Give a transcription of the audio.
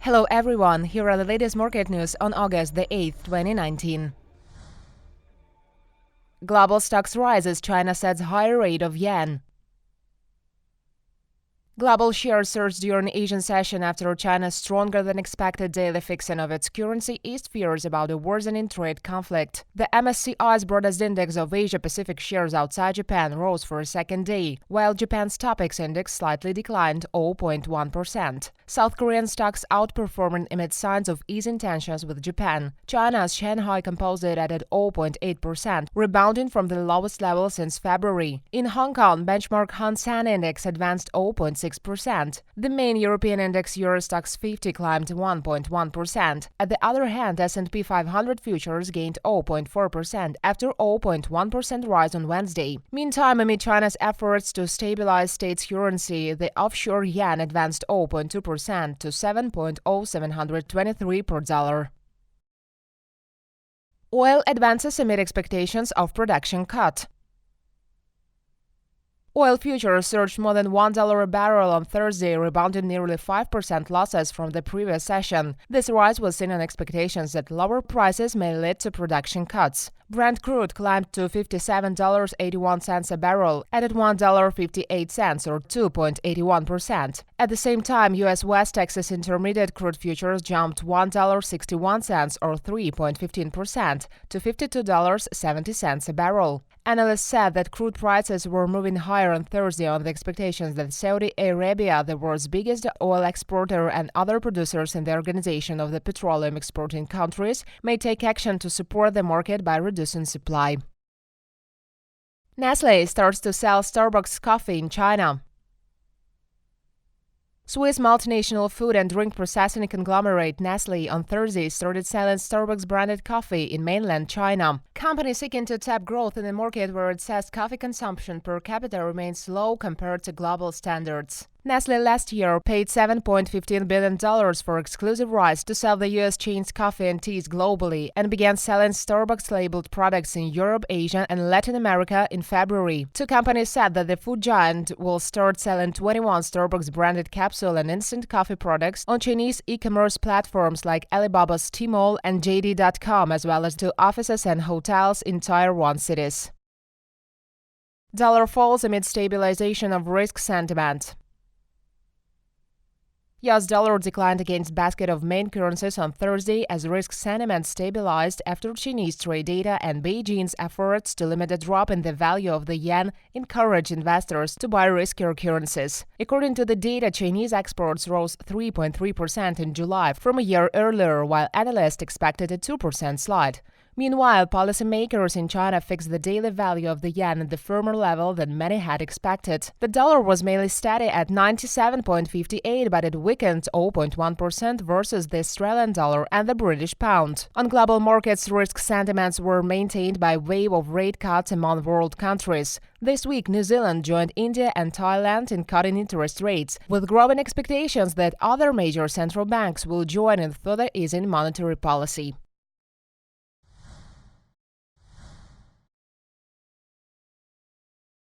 Hello everyone, here are the latest market news on August the 8th, 2019. Global stocks rise as China sets higher rate of yuan. Global shares surged during Asian session after China's stronger-than-expected daily fixing of its currency eased fears about a worsening trade conflict. The MSCI's broadest index of Asia-Pacific shares outside Japan rose for a second day, while Japan's Topix index slightly declined 0.1%. South Korean stocks outperforming amid signs of easing tensions with Japan. China's Shanghai Composite added 0.8%, rebounding from the lowest level since February. In Hong Kong, benchmark Hang Seng Index advanced 0.6%. The main European index Euro Stoxx 50 climbed 1.1%. At the other hand, S&P 500 futures gained 0.4% after 0.1% rise on Wednesday. Meantime, amid China's efforts to stabilize state's currency, the offshore yuan advanced 0.2% to 7.0723 per dollar. Oil advances amid expectations of production cut. Oil futures surged more than $1 a barrel on Thursday, rebounding nearly 5% losses from the previous session. This rise was seen on expectations that lower prices may lead to production cuts. Brent crude climbed to $57.81 a barrel, added $1.58 or 2.81%. At the same time, U.S. West Texas Intermediate crude futures jumped $1.61 or 3.15% to $52.70 a barrel. Analysts said that crude prices were moving higher on Thursday on the expectations that Saudi Arabia, the world's biggest oil exporter, and other producers in the Organization of the Petroleum Exporting Countries may take action to support the market by reducing supply. Nestle starts to sell Starbucks coffee in China. Swiss multinational food and drink processing conglomerate Nestle on Thursday started selling Starbucks-branded coffee in mainland China. Company seeking to tap growth in a market where it says coffee consumption per capita remains low compared to global standards. Nestle last year paid $7.15 billion for exclusive rights to sell the U.S. chain's coffee and teas globally and began selling Starbucks-labeled products in Europe, Asia, and Latin America in February. Two companies said that the food giant will start selling 21 Starbucks-branded capsule and instant coffee products on Chinese e-commerce platforms like Alibaba's Tmall and JD.com, as well as to offices and hotels in Tier 1 cities. Dollar falls amid stabilization of risk sentiment. US dollar declined against basket of main currencies on Thursday as risk sentiment stabilized after Chinese trade data and Beijing's efforts to limit a drop in the value of the yuan encouraged investors to buy riskier currencies. According to the data, Chinese exports rose 3.3% in July from a year earlier, while analysts expected a 2% slide. Meanwhile, policymakers in China fixed the daily value of the yuan at the firmer level than many had expected. The dollar was mainly steady at 97.58, but it weakened 0.1% versus the Australian dollar and the British pound. On global markets, risk sentiments were maintained by wave of rate cuts among world countries. This week, New Zealand joined India and Thailand in cutting interest rates, with growing expectations that other major central banks will join in further easing monetary policy.